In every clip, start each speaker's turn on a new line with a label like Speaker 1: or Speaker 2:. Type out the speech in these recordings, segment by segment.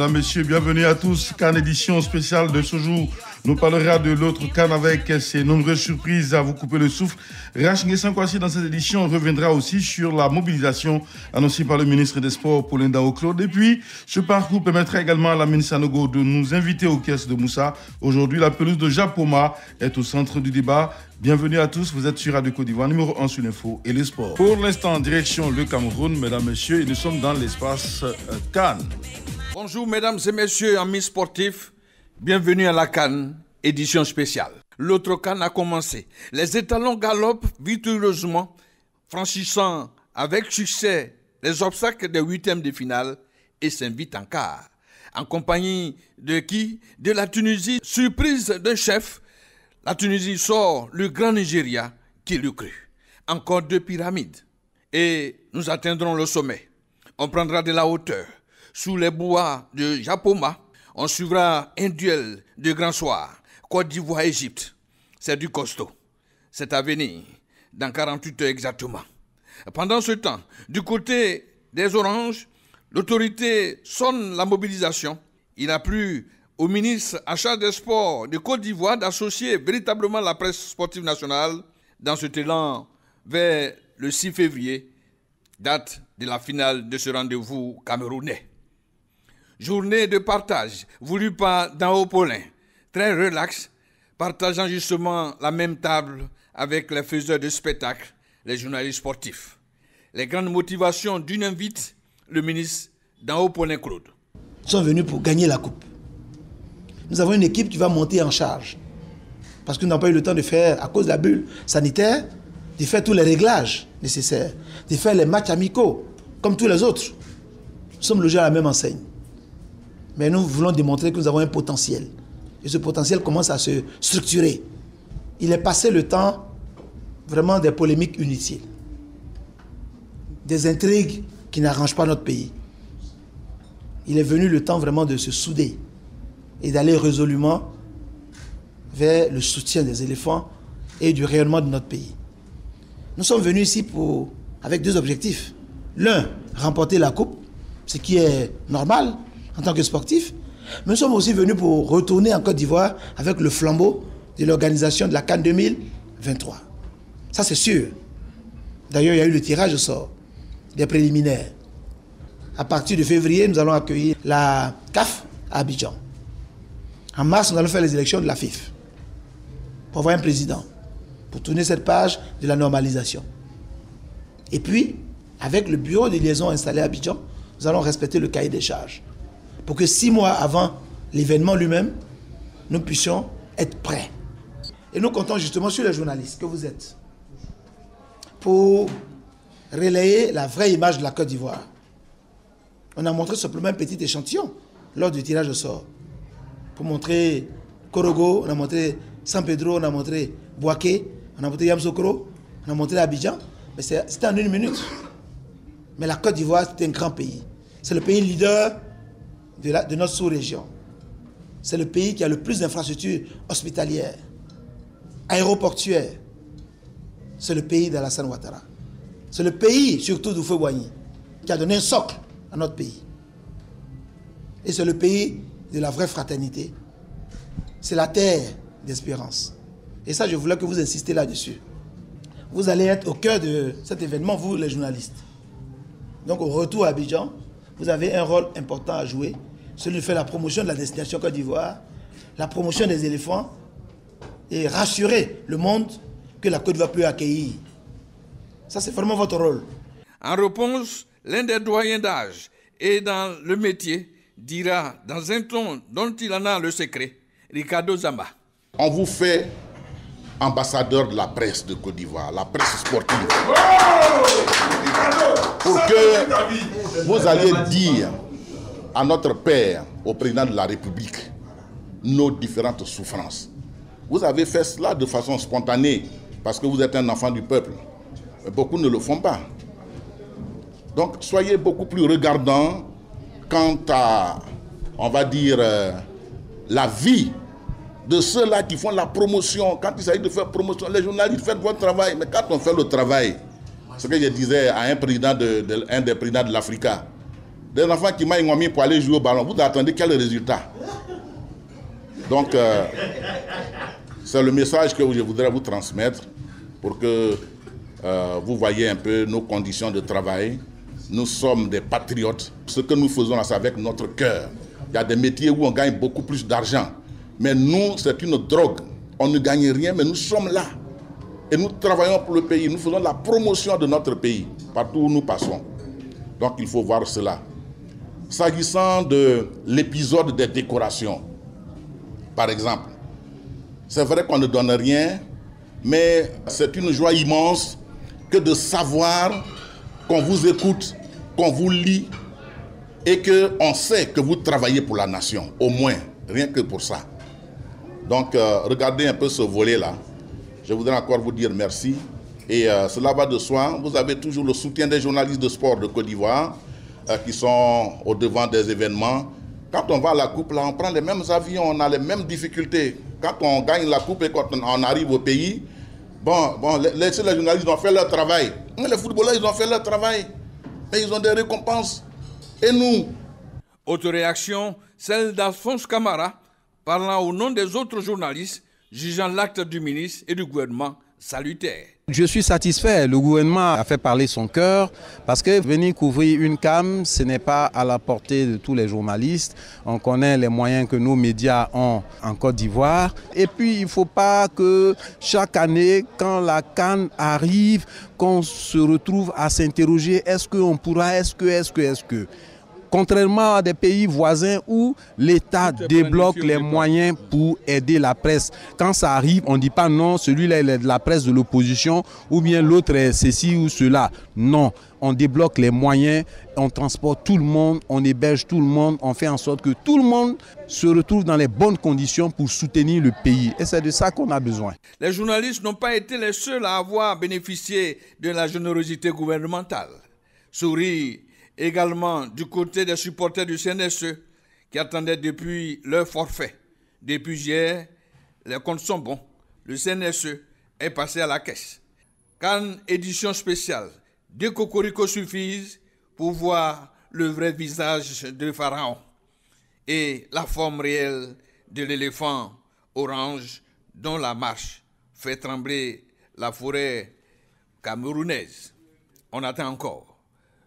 Speaker 1: Mesdames, Messieurs, bienvenue à tous. CAN édition spéciale de ce jour nous parlera de l'autre CAN avec ses nombreuses surprises à vous couper le souffle. Rachid Sankwasi dans cette édition reviendra aussi sur la mobilisation annoncée par le ministre des Sports Paulin Daho-Claude. Et puis, ce parcours permettra également à la ministre Sanogo de nous inviter aux caisses de Moussa. Aujourd'hui, la pelouse de Japoma est au centre du débat. Bienvenue à tous, vous êtes sur Radio Côte d'Ivoire, numéro 1 sur l'info et les sports. Pour l'instant, direction le Cameroun, mesdames, messieurs, et nous sommes dans l'espace CAN.
Speaker 2: Bonjour mesdames et messieurs, amis sportifs, bienvenue à la CAN, édition spéciale. L'autre CAN a commencé. Les étalons galopent victorieusement, franchissant avec succès les obstacles des huitièmes de finale et s'invitent en quart. En compagnie de qui? De la Tunisie, surprise d'un chef. La Tunisie sort le grand Nigeria qui le crut. Encore 2 pyramides et nous atteindrons le sommet. On prendra de la hauteur. Sous les bois de Japoma, on suivra un duel de grand soir. Côte d'Ivoire-Égypte, c'est du costaud. C'est à venir dans 48 heures exactement. Pendant ce temps, du côté des Oranges, l'autorité sonne la mobilisation. Il a plu au ministre en charge des sports de Côte d'Ivoire d'associer véritablement la presse sportive nationale dans cet élan vers le 6 février, date de la finale de ce rendez-vous camerounais. Journée de partage voulue par Daho Paulin, très relax, partageant justement la même table avec les faiseurs de spectacles, les journalistes sportifs. Les grandes motivations d'une invite, le ministre Daho Paulin Claude.
Speaker 3: Nous sommes venus pour gagner la coupe. Nous avons une équipe qui va monter en charge. Parce que nous n'avons pas eu le temps de faire, à cause de la bulle sanitaire, de faire tous les réglages nécessaires, de faire les matchs amicaux, comme tous les autres. Nous sommes logés à la même enseigne. Mais nous voulons démontrer que nous avons un potentiel. Et ce potentiel commence à se structurer. Il est passé le temps vraiment des polémiques inutiles. Des intrigues qui n'arrangent pas notre pays. Il est venu le temps vraiment de se souder et d'aller résolument vers le soutien des éléphants et du rayonnement de notre pays. Nous sommes venus ici avec 2 objectifs. L'un, remporter la coupe, ce qui est normal en tant que sportif. Mais nous sommes aussi venus pour retourner en Côte d'Ivoire avec le flambeau de l'organisation de la CAN 2023. Ça, c'est sûr. D'ailleurs, il y a eu le tirage au sort des préliminaires. À partir de février, nous allons accueillir la CAF à Abidjan. En mars, nous allons faire les élections de la FIF pour avoir un président, pour tourner cette page de la normalisation. Et puis, avec le bureau de liaison installé à Abidjan, nous allons respecter le cahier des charges pour que 6 mois avant l'événement lui-même, nous puissions être prêts. Et nous comptons justement sur les journalistes que vous êtes pour relayer la vraie image de la Côte d'Ivoire. On a montré simplement un petit échantillon lors du tirage au sort. Pour montrer Korogo, on a montré San Pedro, on a montré Bouaké, on a montré Yamsoukro, on a montré Abidjan. Mais c'était en 1 minute. Mais la Côte d'Ivoire, c'est un grand pays. C'est le pays leader de notre sous-région. C'est le pays qui a le plus d'infrastructures hospitalières, aéroportuaires. C'est le pays d'Alassane Ouattara. C'est le pays, surtout d'Oufoué-Boigny, qui a donné un socle à notre pays. Et c'est le pays de la vraie fraternité. C'est la terre d'espérance. Et ça, je voulais que vous insistiez là-dessus. Vous allez être au cœur de cet événement, vous les journalistes. Donc au retour à Abidjan, vous avez un rôle important à jouer, celui de faire la promotion de la destination Côte d'Ivoire, la promotion des éléphants et rassurer le monde que la Côte d'Ivoire peut accueillir. Ça, c'est vraiment votre rôle.
Speaker 2: En réponse, l'un des doyens d'âge et dans le métier dira dans un ton dont il en a le secret, Ricardo Zamba.
Speaker 4: On vous fait ambassadeur de la presse de Côte d'Ivoire, la presse sportive. Pour que vous alliez dire à notre père, au président de la République, nos différentes souffrances. Vous avez fait cela de façon spontanée, parce que vous êtes un enfant du peuple. Mais beaucoup ne le font pas. Donc soyez beaucoup plus regardants quant à, on va dire, la vie de ceux-là qui font la promotion. Quand il s'agit de faire promotion, les journalistes, faites votre travail. Mais quand on fait le travail, ce que je disais à un des présidents de l'Africa, Des enfants qui m'ont mis pour aller jouer au ballon. Vous attendez quel résultat? Donc, c'est le message que je voudrais vous transmettre pour que vous voyez un peu nos conditions de travail. Nous sommes des patriotes. Ce que nous faisons là, c'est avec notre cœur. Il y a des métiers où on gagne beaucoup plus d'argent. Mais nous, c'est une drogue. On ne gagne rien, mais nous sommes là. Et nous travaillons pour le pays. Nous faisons la promotion de notre pays, partout où nous passons. Donc, il faut voir cela. S'agissant de l'épisode des décorations, par exemple, c'est vrai qu'on ne donne rien, mais c'est une joie immense que de savoir qu'on vous écoute, qu'on vous lit et qu'on sait que vous travaillez pour la nation, au moins, rien que pour ça. Donc, regardez un peu ce volet-là. Je voudrais encore vous dire merci. Et cela va de soi. Vous avez toujours le soutien des journalistes de sport de Côte d'Ivoire qui sont au devant des événements. Quand on va à la coupe, là, on prend les mêmes avions, on a les mêmes difficultés. Quand on gagne la coupe et quand on arrive au pays, les journalistes ont fait leur travail. Les footballeurs, ils ont fait leur travail. Et ils ont des récompenses. Et nous?
Speaker 2: Autre réaction, celle d'Alphonse Camara, parlant au nom des autres journalistes, jugeant l'acte du ministre et du gouvernement salutaire.
Speaker 5: Je suis satisfait. Le gouvernement a fait parler son cœur parce que venir couvrir une CAN, ce n'est pas à la portée de tous les journalistes. On connaît les moyens que nos médias ont en Côte d'Ivoire. Et puis, il ne faut pas que chaque année, quand la CAN arrive, qu'on se retrouve à s'interroger, est-ce qu'on pourra, est-ce que... Contrairement à des pays voisins où l'État débloque les moyens pour aider la presse. Quand ça arrive, on ne dit pas non, celui-là il est de la presse de l'opposition ou bien l'autre est ceci ou cela. Non, on débloque les moyens, on transporte tout le monde, on héberge tout le monde, on fait en sorte que tout le monde se retrouve dans les bonnes conditions pour soutenir le pays. Et c'est de ça qu'on a besoin.
Speaker 2: Les journalistes n'ont pas été les seuls à avoir bénéficié de la générosité gouvernementale. Souris également du côté des supporters du CNSE qui attendaient depuis leur forfait. Depuis hier, les comptes sont bons. Le CNSE est passé à la caisse. CAN édition spéciale. Deux cocoricots suffisent pour voir le vrai visage de Pharaon et la forme réelle de l'éléphant orange dont la marche fait trembler la forêt camerounaise. On attend encore.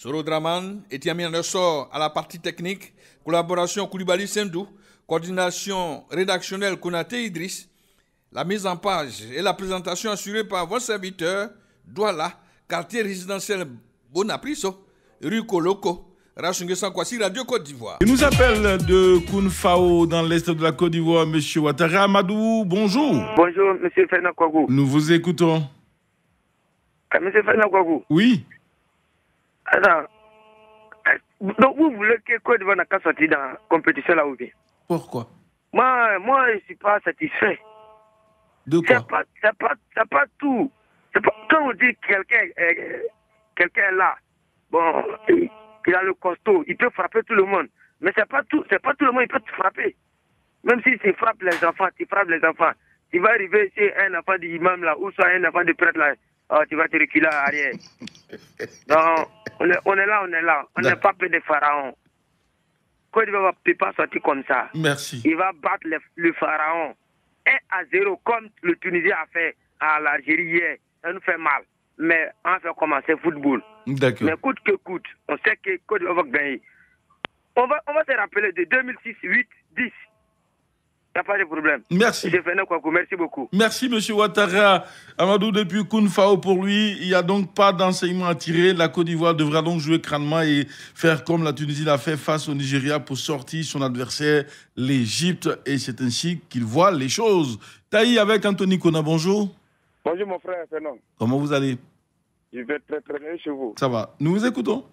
Speaker 2: Soro Draman et Tiami Andersor à la partie technique, collaboration Koulibaly Sendou, coordination rédactionnelle Konaté Idriss, la mise en page et la présentation assurée par vos serviteurs, Douala, quartier résidentiel Bonapriso, rue Koloko, Rachungue Sankwasi, Radio Côte d'Ivoire.
Speaker 1: Il nous appelle de Kounfao dans l'est de la Côte d'Ivoire, M. Ouattara Amadou, bonjour.
Speaker 6: Bonjour, M. Fernand Kouagou.
Speaker 1: Nous vous écoutons.
Speaker 6: M. Fernand Kouagou.
Speaker 1: Oui.
Speaker 6: Alors, donc vous voulez que Côte d'Ivoire n'a qu'à sortir dans la compétition là ou bien?
Speaker 1: Pourquoi?
Speaker 6: Moi, je ne suis pas satisfait.
Speaker 1: De quoi?
Speaker 6: C'est pas tout. Quand on dit quelqu'un est là, bon, il a le costaud, il peut frapper tout le monde. Mais c'est pas tout le monde qui peut te frapper. Même si tu frappes les enfants, tu vas arriver chez un enfant d'imam là, ou soit un enfant de prêtre là, oh, tu vas te reculer à arrière. Donc, on est là. On n'est pas peu de pharaons. Côte d'Ivoire ne peut pas sortir comme ça.
Speaker 1: Merci.
Speaker 6: Il va battre le pharaon 1-0 comme le Tunisien a fait à l'Algérie hier. Ça nous fait mal. Mais on va commencer le football.
Speaker 1: D'accord.
Speaker 6: Mais coûte que coûte, on sait que Côte d'Ivoire va gagner. On va se rappeler de 2006, 8, 10. Il n'y a pas de problème.
Speaker 1: Merci.
Speaker 6: Merci beaucoup.
Speaker 1: Merci, M. Ouattara Amadou, depuis Kounfao. Pour lui, il n'y a donc pas d'enseignement à tirer. La Côte d'Ivoire devra donc jouer crânement et faire comme la Tunisie l'a fait face au Nigeria pour sortir son adversaire, l'Égypte. Et c'est ainsi qu'il voit les choses. Taï avec Anthony Kona, bonjour.
Speaker 7: Bonjour mon frère Fernand.
Speaker 1: Comment vous allez?
Speaker 7: Je vais très très bien chez vous.
Speaker 1: Ça va. Nous vous écoutons.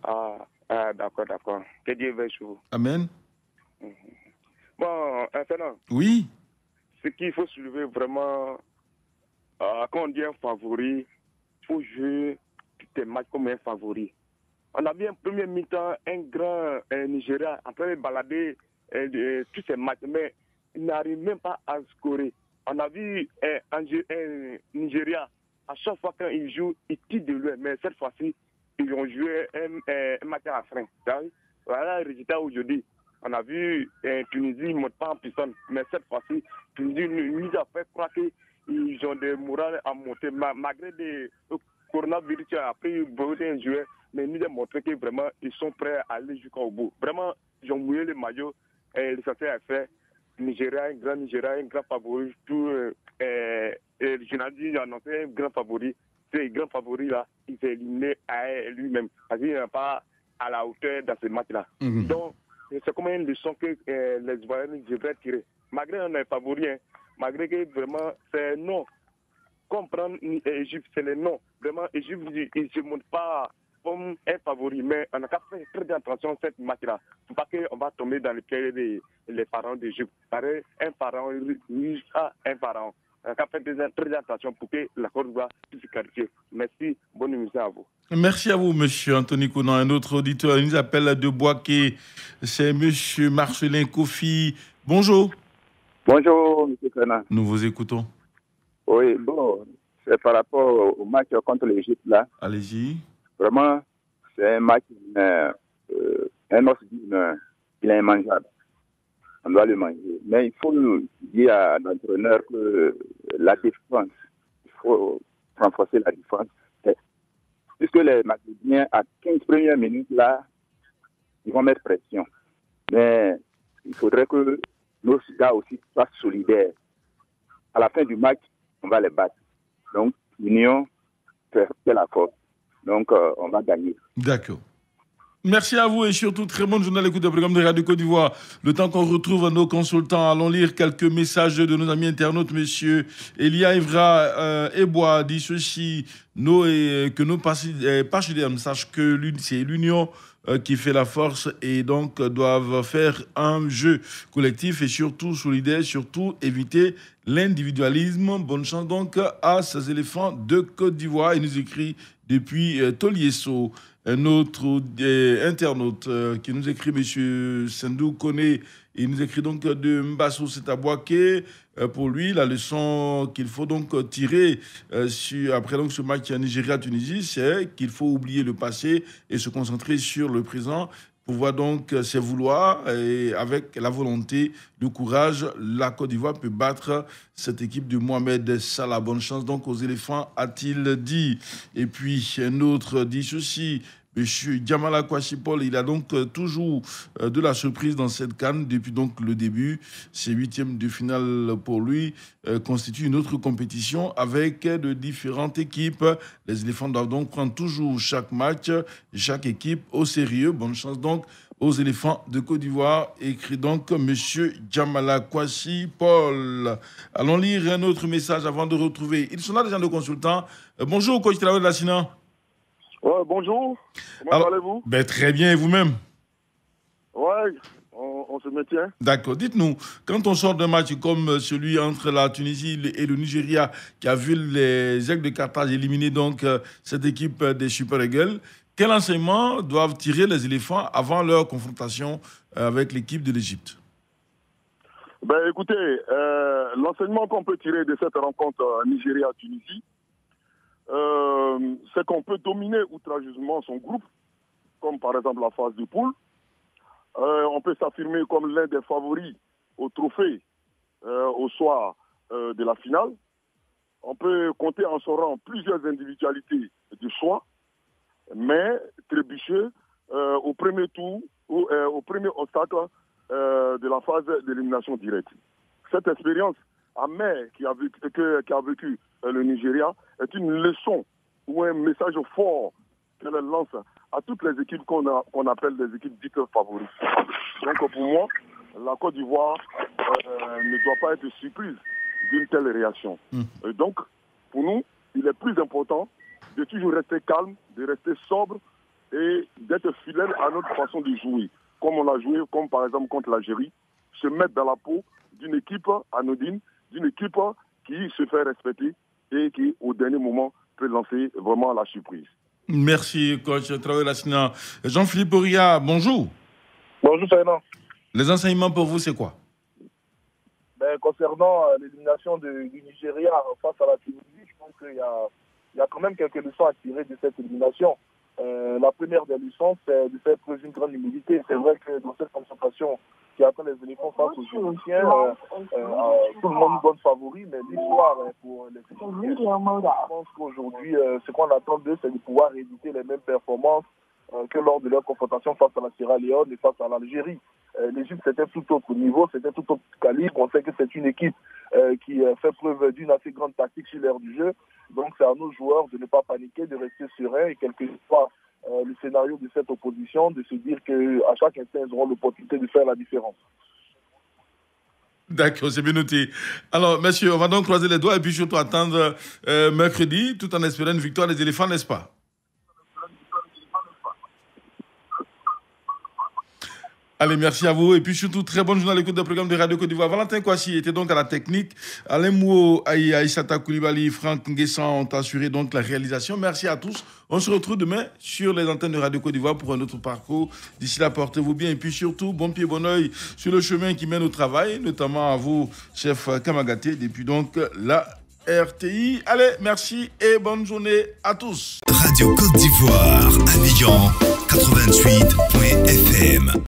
Speaker 7: D'accord. Que Dieu veille chez vous.
Speaker 1: Amen.
Speaker 7: Bon, Fernand.
Speaker 1: Oui.
Speaker 7: Ce qu'il faut soulever vraiment, quand on dit un favori, il faut jouer tous tes matchs comme un favori. On a vu un premier mi-temps, un grand Nigeria en train de balader tous ces matchs, mais il n'arrive même pas à scorer. On a vu un Nigeria, à chaque fois quand il joue, il tire de loin, mais cette fois-ci, ils ont joué un match à la fin. Voilà le résultat aujourd'hui. On a vu Tunisie ne monte pas en puissance, mais cette fois-ci, Tunisie nous a fait croire qu'ils ont des morales à monter, malgré des coronavirus qui a pris beaucoup de joueurs, mais nous a montré que vraiment ils sont prêts à aller jusqu'au bout. Vraiment, ils ont mouillé le maillot et l'essentiel est fait. Nigeria, un grand favori. Tout le journaliste a annoncé un grand favori. Ce grand favori là, il s'est éliminé à lui-même. Parce qu'il n'est pas à la hauteur dans ce match-là. Donc, c'est comme une leçon que les Ivoiriens devraient tirer. Malgré qu'on est favori, hein, malgré que vraiment c'est non. Comprendre l'Égypte, c'est le non. Vraiment, l'Égypte, il ne se montre pas comme un favori, mais on a qu'à faire très bien attention à cette match-là. Il ne faut pas qu'on va tomber dans le piège des pharaons d'Égypte. Pareil, un pharaon, il a un pharaon. On a qu'à faire très attention pour que la Côte d'Ivoire puisse se qualifier. Merci, bonne émission à vous.
Speaker 1: Merci à vous, monsieur Anthony Konan. Un autre auditeur, il nous appelle de Boaké. C'est monsieur Marcelin Kofi. Bonjour.
Speaker 8: Bonjour, monsieur Konan.
Speaker 1: Nous vous écoutons.
Speaker 8: Oui, bon, c'est par rapport au match contre l'Égypte, là.
Speaker 1: Allez-y.
Speaker 8: Vraiment, c'est un match, un os il est immangeable. On doit le manger. Mais il faut dire à l'entraîneur que la défense, il faut renforcer la défense. Puisque les Macédoniens, à 15 premières minutes, là, ils vont mettre pression. Mais il faudrait que nos gars aussi soient solidaires. À la fin du match, on va les battre. Donc, l'union fait la force. Donc, on va gagner.
Speaker 1: D'accord. Merci à vous et surtout très bonne journée à l'écoute du programme de Radio Côte d'Ivoire. Le temps qu'on retrouve nos consultants, allons lire quelques messages de nos amis internautes. Monsieur Elia Evra Ebois dit ceci, que nos partisans sachent que c'est l'union qui fait la force et donc doivent faire un jeu collectif et surtout solidaire, surtout éviter l'individualisme. Bonne chance donc à ces éléphants de Côte d'Ivoire. Il nous écrit depuis Toliesso. Un autre internaute qui nous écrit, M. Sendou Kone, il nous écrit donc de Mbassou Setabouaké. Pour lui, la leçon qu'il faut donc tirer après donc ce match à Nigeria-Tunisie, c'est qu'il faut oublier le passé et se concentrer sur le présent. Pouvoir donc se vouloir et avec la volonté, le courage, la Côte d'Ivoire peut battre cette équipe de Mohamed Salah. Bonne chance donc aux éléphants, a-t-il dit. Et puis un autre dit ceci. Monsieur Djamala Kwasipol, il a donc toujours de la surprise dans cette CAN depuis donc le début. Ces huitièmes de finale pour lui constituent une autre compétition avec de différentes équipes. Les éléphants doivent donc prendre toujours chaque match, chaque équipe au sérieux. Bonne chance donc aux éléphants de Côte d'Ivoire, écrit donc monsieur Djamala Kwasipol. Allons lire un autre message avant de retrouver. Ils sont là, les gens de consultants. Bonjour, coach Traoré de la Sina.
Speaker 7: Ouais, bonjour. Comment allez-vous?
Speaker 1: Très bien, et vous-même?
Speaker 7: Ouais, on se maintient.
Speaker 1: D'accord. Dites-nous, quand on sort d'un match comme celui entre la Tunisie et le Nigeria, qui a vu les Aigles de Carthage éliminer donc cette équipe des Super Eagles, quel enseignement doivent tirer les éléphants avant leur confrontation avec l'équipe de l'Égypte?
Speaker 7: Écoutez, l'enseignement qu'on peut tirer de cette rencontre Nigeria-Tunisie, c'est qu'on peut dominer outrageusement son groupe, comme par exemple la phase de poule. On peut s'affirmer comme l'un des favoris au trophée au soir de la finale. On peut compter en son rang plusieurs individualités de choix, mais trébucher au premier tour, au premier obstacle de la phase d'élimination directe. Cette expérience amère qui a vécu le Nigeria est une leçon ou un message fort qu'elle lance à toutes les équipes qu'on appelle des équipes dites favorites. Donc pour moi, la Côte d'Ivoire ne doit pas être surprise d'une telle réaction. Donc pour nous, il est plus important de toujours rester calme, de rester sobre et d'être fidèle à notre façon de jouer. Comme on l'a joué, comme par exemple contre l'Algérie, se mettre dans la peau d'une équipe anodine, d'une équipe qui se fait respecter et qui, au dernier moment, peut lancer vraiment la surprise.
Speaker 1: Merci, coach Traoré Lassina. Jean-Philippe Auria, bonjour.
Speaker 9: Bonjour, Saïna.
Speaker 1: Les enseignements pour vous, c'est quoi?
Speaker 9: Concernant l'élimination du Nigeria face à la Tunisie, je pense qu'il y a quand même quelques leçons à tirer de cette élimination. La première des leçons, c'est de faire preuve d'une grande humilité. C'est vrai que dans cette concentration qui attend les éléphants face aux Égyptiens, tout le monde donne favori, mais l'histoire pour les Égyptiens, je pense qu'aujourd'hui, ce qu'on attend d'eux, c'est de pouvoir rééditer les mêmes performances que lors de leur confrontation face à la Sierra Leone et face à l'Algérie. L'Égypte, c'était tout autre niveau, c'était tout autre calibre. On sait que c'est une équipe qui fait preuve d'une assez grande tactique sur l'aire du jeu. Donc, c'est à nos joueurs de ne pas paniquer, de rester sereins et quelquefois le scénario de cette opposition, de se dire qu'à chaque instant, ils auront l'opportunité de faire la différence.
Speaker 1: D'accord, c'est bien noté. Alors, messieurs, on va donc croiser les doigts et puis surtout attendre mercredi, tout en espérant une victoire des éléphants, n'est-ce pas? Allez, merci à vous. Et puis surtout, très bonne journée à l'écoute des programmes de Radio Côte d'Ivoire. Valentin Kouassi était donc à la technique. Alain Mouo, Aïssata Koulibaly, Franck Nguessan ont assuré donc la réalisation. Merci à tous. On se retrouve demain sur les antennes de Radio Côte d'Ivoire pour un autre parcours. D'ici là, portez-vous bien. Et puis surtout, bon pied, bon oeil sur le chemin qui mène au travail, notamment à vous, chef Kamagaté, depuis donc la RTI. Allez, merci et bonne journée à tous.
Speaker 10: Radio Côte d'Ivoire, Abidjan, 88.fm.